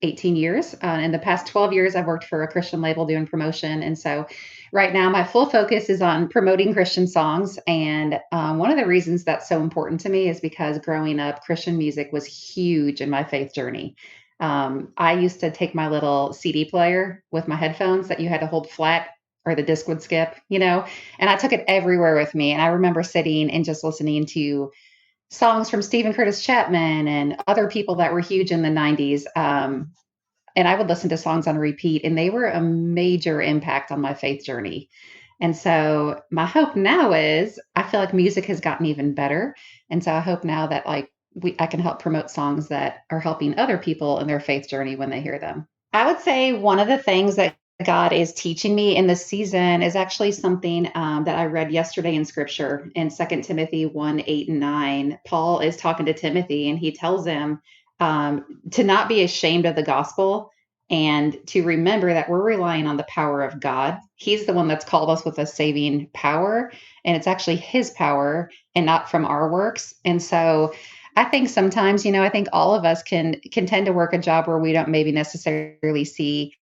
18 years. In the past 12 years, I've worked for a Christian label doing promotion. And so right now, my full focus is on promoting Christian songs. And one of the reasons that's so important to me is because growing up, Christian music was huge in my faith journey. I used to take my little CD player with my headphones that you had to hold flat or the disc would skip, and I took it everywhere with me. And I remember sitting and just listening to songs from Stephen Curtis Chapman and other people that were huge in the 90s. And I would listen to songs on repeat, and they were a major impact on my faith journey. And so my hope now is I feel like music has gotten even better. And so I hope now that I can help promote songs that are helping other people in their faith journey when they hear them. I would say one of the things that God is teaching me in this season is actually something that I read yesterday in scripture in 2 Timothy 1:8-9. Paul is talking to Timothy, and he tells him to not be ashamed of the gospel and to remember that we're relying on the power of God. He's the one that's called us with a saving power, and it's actually his power and not from our works. And so I think sometimes, I think all of us can tend to work a job where we don't maybe necessarily see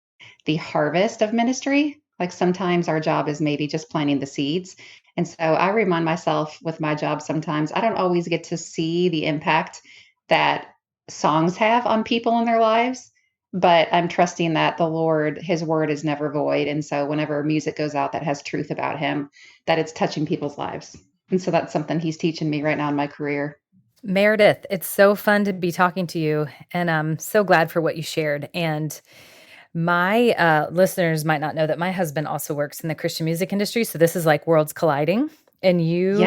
the harvest of ministry. Like sometimes our job is maybe just planting the seeds. And so I remind myself with my job sometimes I don't always get to see the impact that songs have on people in their lives, but I'm trusting that the Lord, his word is never void. And so whenever music goes out that has truth about him, that it's touching people's lives. And so that's something he's teaching me right now in my career. Meredith, it's so fun to be talking to you, and I'm so glad for what you shared. And my listeners might not know that my husband also works in the Christian music industry, so this is like worlds colliding. And you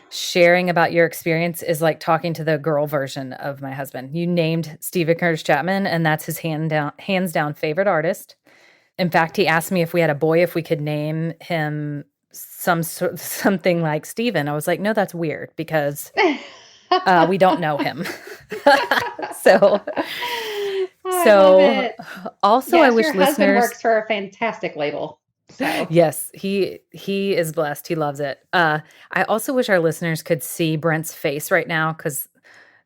sharing about your experience is like talking to the girl version of my husband. You named Stephen Curtis Chapman, and that's his hands down favorite artist. In fact, he asked me if we had a boy, if we could name him something like Stephen. I was like, no, that's weird because we don't know him. So also, I wish your listeners. Husband works for a fantastic label. So. Yes, he is blessed. He loves it. I also wish our listeners could see Brent's face right now because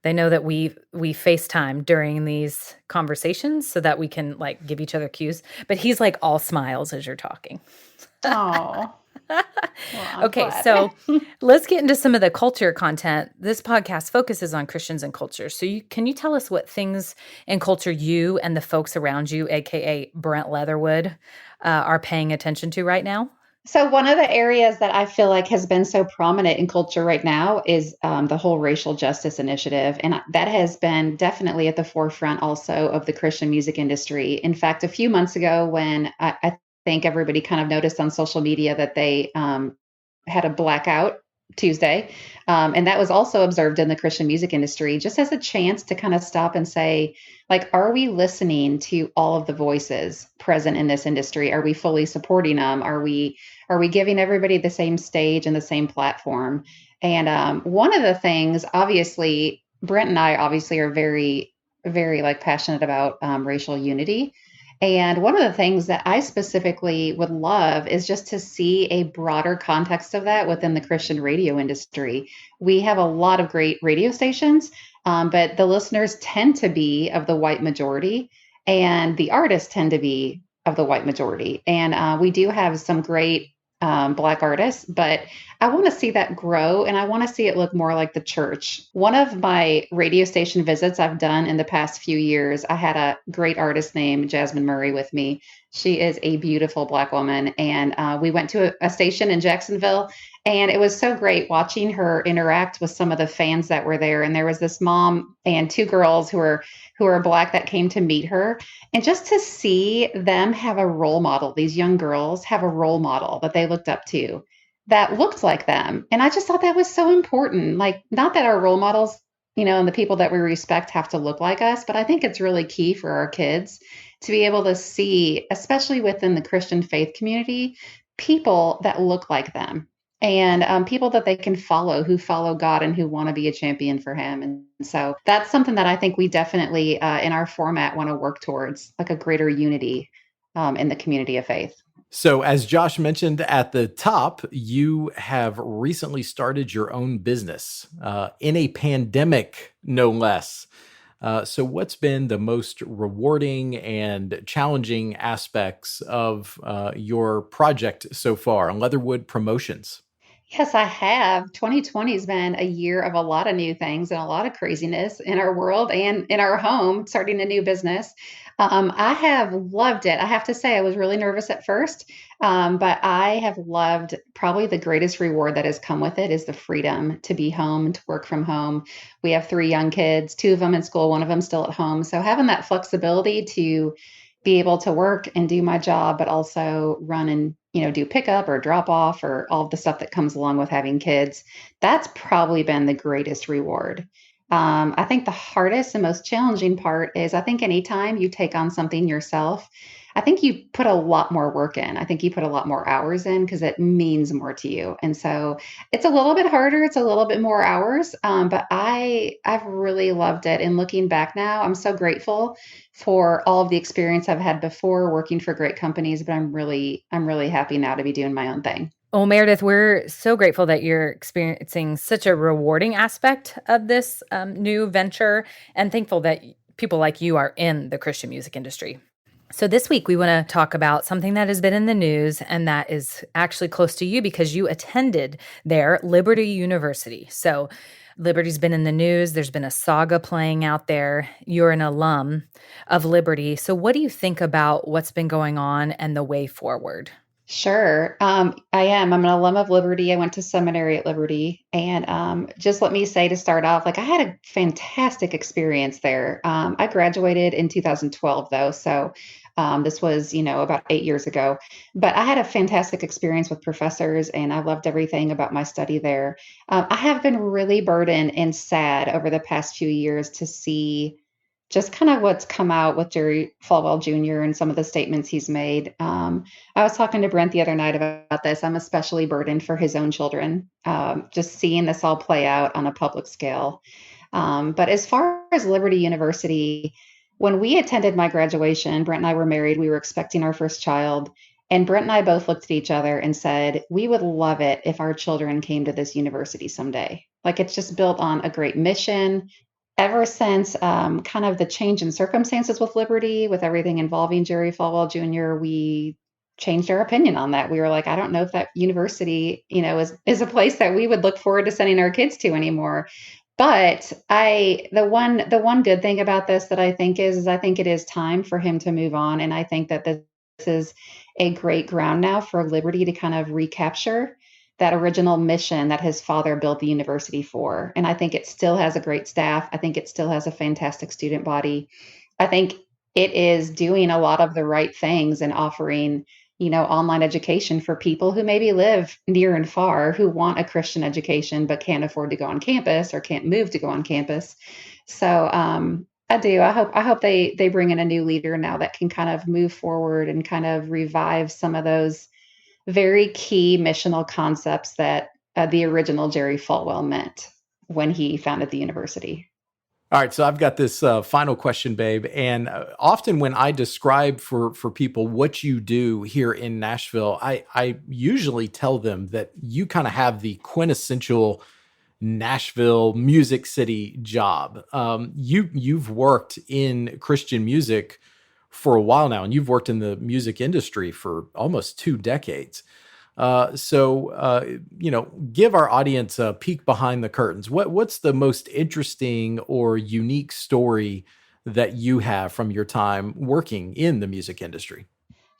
they know that we FaceTime during these conversations so that we can like give each other cues. But he's like all smiles as you're talking. Oh. Well, okay, so let's get into some of the culture content. This podcast focuses on Christians and culture. So can you tell us what things in culture you and the folks around you, aka Brent Leatherwood, are paying attention to right now? So one of the areas that I feel like has been so prominent in culture right now is the whole racial justice initiative. And that has been definitely at the forefront also of the Christian music industry. In fact, a few months ago when I think everybody kind of noticed on social media that they had a blackout Tuesday. And that was also observed in the Christian music industry, just as a chance to kind of stop and say, like, are we listening to all of the voices present in this industry? Are we fully supporting them? Are we giving everybody the same stage and the same platform? And one of the things, obviously, Brent and I obviously are very, very like passionate about racial unity. And one of the things that I specifically would love is just to see a broader context of that within the Christian radio industry. We have a lot of great radio stations, but the listeners tend to be of the white majority, and the artists tend to be of the white majority. And we do have some great Black artists, but I want to see that grow, and I want to see it look more like the church. One of my radio station visits I've done in the past few years, I had a great artist named Jasmine Murray with me. She is a beautiful Black woman, and we went to a station in Jacksonville, and it was so great watching her interact with some of the fans that were there. And there was this mom and two girls who are Black that came to meet her. And just to see them have a role model, these young girls have a role model that they looked up to that looked like them. And I just thought that was so important. Like, not that our role models, and the people that we respect have to look like us, but I think it's really key for our kids to be able to see, especially within the Christian faith community, people that look like them. And people that they can follow, who follow God and who want to be a champion for him. And so that's something that I think we definitely in our format want to work towards, like a greater unity in the community of faith. So as Josh mentioned at the top, you have recently started your own business in a pandemic, no less. So what's been the most rewarding and challenging aspects of your project so far on Leatherwood Promotions? Yes, I have. 2020 has been a year of a lot of new things and a lot of craziness in our world and in our home, starting a new business. I have loved it. I have to say, I was really nervous at first, but I have loved probably the greatest reward that has come with it is the freedom to be home, to work from home. We have 3 young kids, 2 of them in school, one of them still at home. So having that flexibility to be able to work and do my job, but also run and, do pickup or drop off or all of the stuff that comes along with having kids. That's probably been the greatest reward. I think the hardest and most challenging part is I think anytime you take on something yourself, I think you put a lot more work in. I think you put a lot more hours in because it means more to you. And so it's a little bit harder. It's a little bit more hours. But I've really loved it. And looking back now, I'm so grateful for all of the experience I've had before working for great companies. But I'm really happy now to be doing my own thing. Well, Meredith, we're so grateful that you're experiencing such a rewarding aspect of this new venture and thankful that people like you are in the Christian music industry. So this week, we want to talk about something that has been in the news and that is actually close to you because you attended there, Liberty University. So Liberty's been in the news. There's been a saga playing out there. You're an alum of Liberty. So what do you think about what's been going on and the way forward? Sure. I am. I'm an alum of Liberty. I went to seminary at Liberty. And just let me say to start off, I had a fantastic experience there. I graduated in 2012, though. So this was, about 8 years ago. But I had a fantastic experience with professors, and I loved everything about my study there. I have been really burdened and sad over the past few years to see just kind of what's come out with Jerry Falwell Jr. and some of the statements he's made. I was talking to Brent the other night about this. I'm especially burdened for his own children, just seeing this all play out on a public scale. But as far as Liberty University, when we attended my graduation, Brent and I were married. We were expecting our first child. And Brent and I both looked at each other and said, we would love it if our children came to this university someday. It's just built on a great mission. Ever since kind of the change in circumstances with Liberty, with everything involving Jerry Falwell Jr., we changed our opinion on that. We were like, I don't know if that university, is a place that we would look forward to sending our kids to anymore. But the one good thing about this that I think is I think it is time for him to move on. And I think that this is a great ground now for Liberty to kind of recapture that original mission that his father built the university for. And I think it still has a great staff. I think it still has a fantastic student body. I think it is doing a lot of the right things and offering, online education for people who maybe live near and far, who want a Christian education, but can't afford to go on campus or can't move to go on campus. So I do. I hope they bring in a new leader now that can kind of move forward and kind of revive some of those very key missional concepts that the original Jerry Falwell meant when he founded the university. All right, so I've got this final question, babe. And often when I describe for people what you do here in Nashville, I usually tell them that you kind of have the quintessential Nashville Music City job. You've worked in Christian music for a while now, and you've worked in the music industry for almost 2 decades. So give our audience a peek behind the curtains. What's the most interesting or unique story that you have from your time working in the music industry?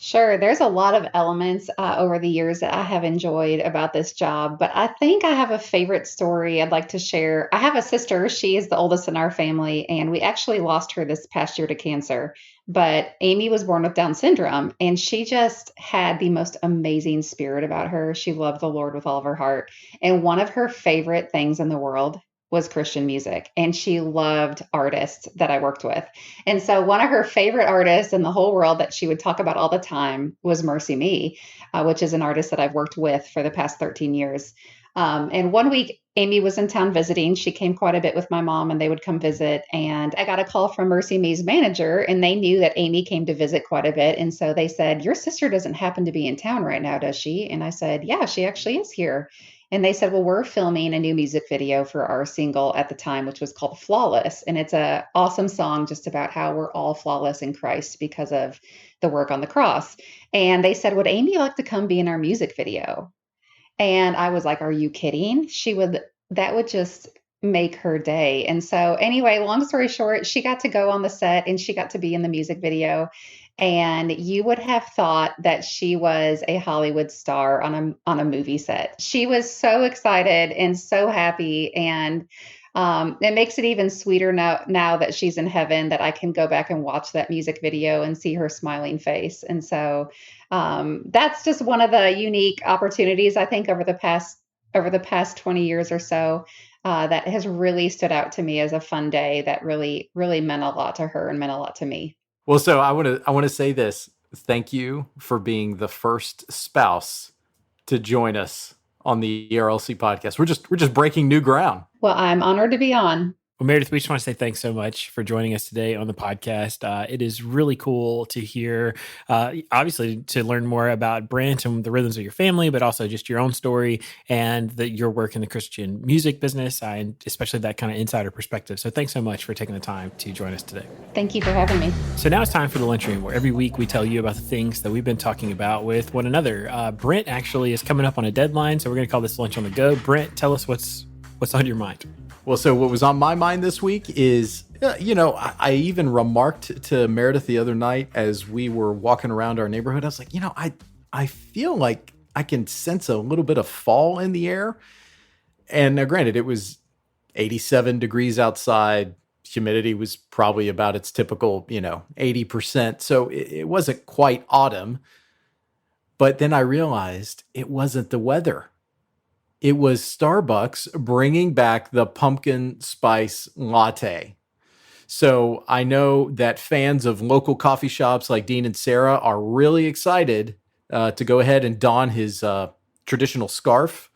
Sure. There's a lot of elements over the years that I have enjoyed about this job, but I think I have a favorite story I'd like to share. I have a sister. She is the oldest in our family, and we actually lost her this past year to cancer. But Amy was born with Down syndrome, and she just had the most amazing spirit about her. She loved the Lord with all of her heart. And one of her favorite things in the world was Christian music, and she loved artists that I worked with. And so one of her favorite artists in the whole world that she would talk about all the time was Mercy Me, which is an artist that I've worked with for the past 13 years. And one week, Amy was in town visiting. She came quite a bit with my mom, and they would come visit. And I got a call from Mercy Me's manager, and they knew that Amy came to visit quite a bit. And so they said, your sister doesn't happen to be in town right now, does she? And I said, yeah, she actually is here. And they said, well, we're filming a new music video for our single at the time, which was called Flawless. And it's an awesome song just about how we're all flawless in Christ because of the work on the cross. And they said, would Amy like to come be in our music video? And I was like, are you kidding? That would just make her day. And so anyway, long story short, she got to go on the set and she got to be in the music video. And you would have thought that she was a Hollywood star on a movie set. She was so excited and so happy. And it makes it even sweeter now that she's in heaven, that I can go back and watch that music video and see her smiling face. And so that's just one of the unique opportunities, I think, over the past 20 years or so, that has really stood out to me as a fun day that really, really meant a lot to her and meant a lot to me. Well, so I want to say this. Thank you for being the first spouse to join us on the ERLC podcast. We're just breaking new ground. Well, I'm honored to be on. Well, Meredith, we just want to say thanks so much for joining us today on the podcast. It is really cool to hear, obviously, to learn more about Brent and the rhythms of your family, but also just your own story and your work in the Christian music business, and especially that kind of insider perspective. So thanks so much for taking the time to join us today. Thank you for having me. So now it's time for the lunchroom, where every week we tell you about the things that we've been talking about with one another. Brent actually is coming up on a deadline, so we're going to call this Lunch on the Go. Brent, tell us what's on your mind. Well, so what was on my mind this week is, I even remarked to Meredith the other night as we were walking around our neighborhood, I was like, I feel like I can sense a little bit of fall in the air. And now, granted, it was 87 degrees outside. Humidity was probably about its typical, 80%. So it wasn't quite autumn. But then I realized it wasn't the weather. It was Starbucks bringing back the pumpkin spice latte. So I know that fans of local coffee shops like Dean and Sarah are really excited to go ahead and don his traditional scarf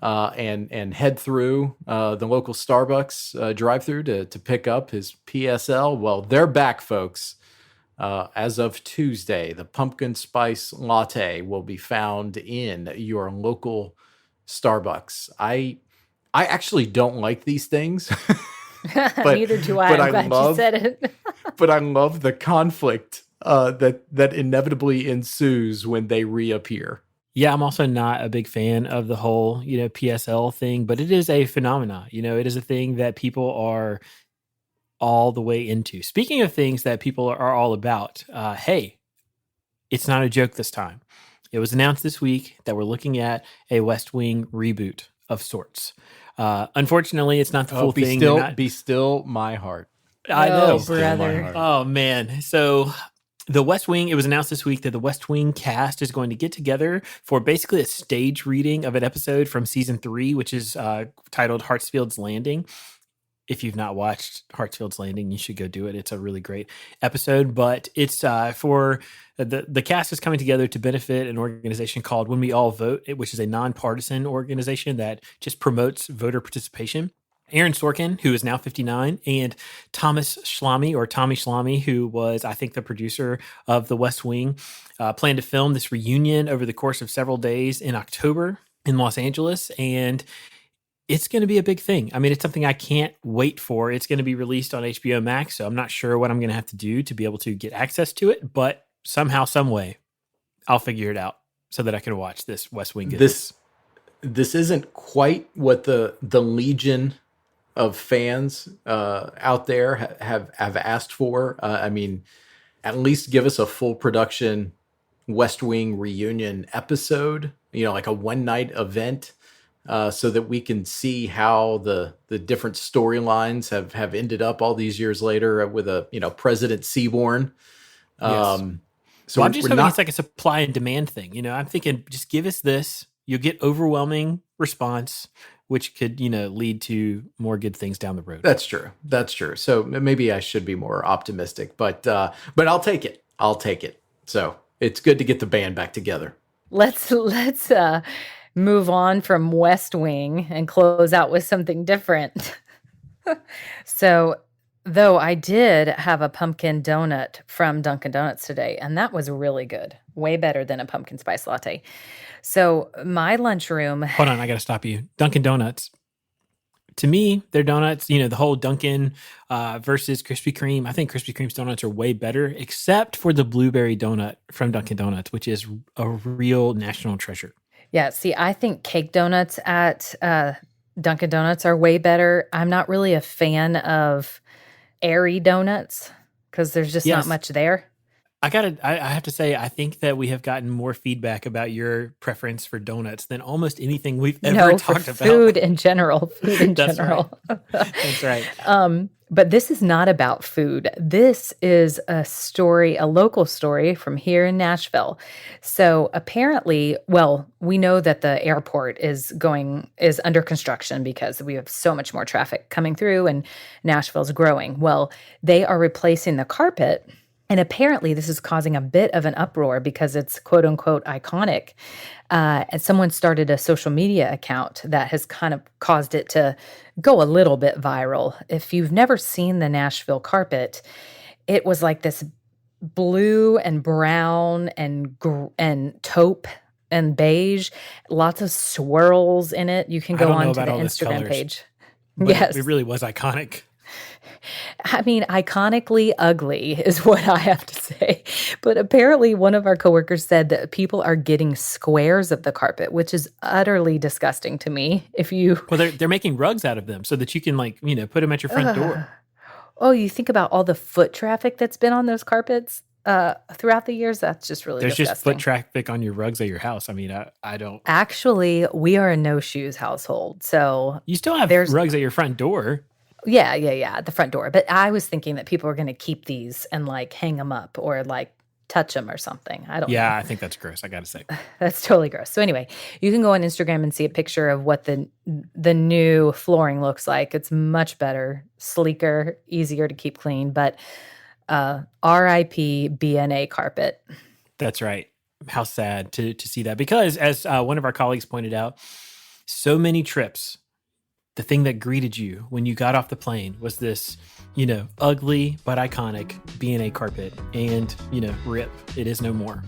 and head through the local Starbucks drive-through to pick up his PSL. Well, they're back, folks. As of Tuesday, the pumpkin spice latte will be found in your local Starbucks. I actually don't like these things. But, neither do I. I'm glad you said it. But I love the conflict that inevitably ensues when they reappear. Yeah, I'm also not a big fan of the whole, PSL thing, but it is a phenomena. It is a thing that people are all the way into. Speaking of things that people are all about, hey, it's not a joke this time. It was announced this week that we're looking at a West Wing reboot of sorts. Unfortunately, it's not the full thing. Be still my heart. I know, brother. Oh, man. So the West Wing, it was announced this week that the West Wing cast is going to get together for basically a stage reading of an episode from season 3, which is titled Hartsfield's Landing. If you've not watched Hartsfield's Landing, you should go do it. It's a really great episode, but it's for the cast is coming together to benefit an organization called When We All Vote, which is a nonpartisan organization that just promotes voter participation. Aaron Sorkin, who is now 59, and Tommy Schlamme, who was, I think, the producer of The West Wing, plan to film this reunion over the course of several days in October in Los Angeles, and it's going to be a big thing. I mean, it's something I can't wait for. It's going to be released on HBO Max, so I'm not sure what I'm going to have to do to be able to get access to it, but somehow, some way, I'll figure it out so that I can watch this West Wing. This isn't quite what the legion of fans out there have asked for. I mean, at least give us a full production West Wing reunion episode, like a one-night event. So that we can see how the different storylines have ended up all these years later with President Seaborn. Yes. So I'm just hoping it's like a supply and demand thing. I'm thinking just give us this, you'll get overwhelming response, which could lead to more good things down the road. That's true. So maybe I should be more optimistic, but I'll take it. So it's good to get the band back together. Let's move on from West Wing and close out with something different. So, though I did have a pumpkin donut from Dunkin' Donuts today, and that was really good. Way better than a pumpkin spice latte. So my lunchroom... Hold on, I got to stop you. Dunkin' Donuts. To me, their donuts, the whole Dunkin' versus Krispy Kreme, I think Krispy Kreme's donuts are way better, except for the blueberry donut from Dunkin' Donuts, which is a real national treasure. Yeah, see, I think cake donuts at Dunkin' Donuts are way better. I'm not really a fan of airy donuts because there's just not much there. I have to say, I think that we have gotten more feedback about your preference for donuts than almost anything we've ever talked about. Food in general. That's right. That's right. But this is not about food. This is a story, a local story from here in Nashville. So apparently, well, we know that the airport is under construction because we have so much more traffic coming through and Nashville's growing. Well, they are replacing the carpet. And apparently this is causing a bit of an uproar because it's quote unquote iconic. And someone started a social media account that has kind of caused it to go a little bit viral. If you've never seen the Nashville carpet, it was like this blue and brown and taupe and beige, lots of swirls in it. You can go on to the Instagram page. Yes. It really was iconic. I mean, iconically ugly is what I have to say. But apparently one of our coworkers said that people are getting squares of the carpet, which is utterly disgusting to me. Well, they're making rugs out of them so that you can put them at your front door. Oh, you think about all the foot traffic that's been on those carpets throughout the years. That's just really disgusting. There's just foot traffic on your rugs at your house. I mean, I don't. Actually, we are a no shoes household. So you still have rugs at your front door. Yeah, at the front door. But I was thinking that people were going to keep these and hang them up or touch them or something. I don't know. Yeah, I think that's gross, I got to say. That's totally gross. So anyway, you can go on Instagram and see a picture of what the new flooring looks like. It's much better, sleeker, easier to keep clean. But RIP BNA carpet. That's right. How sad to see that. Because as one of our colleagues pointed out, so many trips, the thing that greeted you when you got off the plane was this, ugly but iconic B&A carpet. And, rip, it is no more.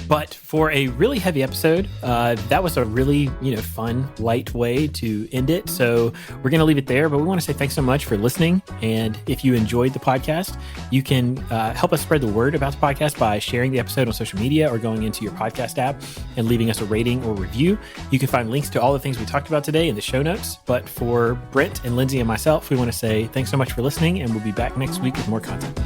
But for a really heavy episode, that was a really, fun, light way to end it. So we're going to leave it there. But we want to say thanks so much for listening. And if you enjoyed the podcast, you can help us spread the word about the podcast by sharing the episode on social media or going into your podcast app and leaving us a rating or review. You can find links to all the things we talked about today in the show notes. But for Brent and Lindsay and myself, we want to say thanks so much for listening. And we'll be back next week with more content.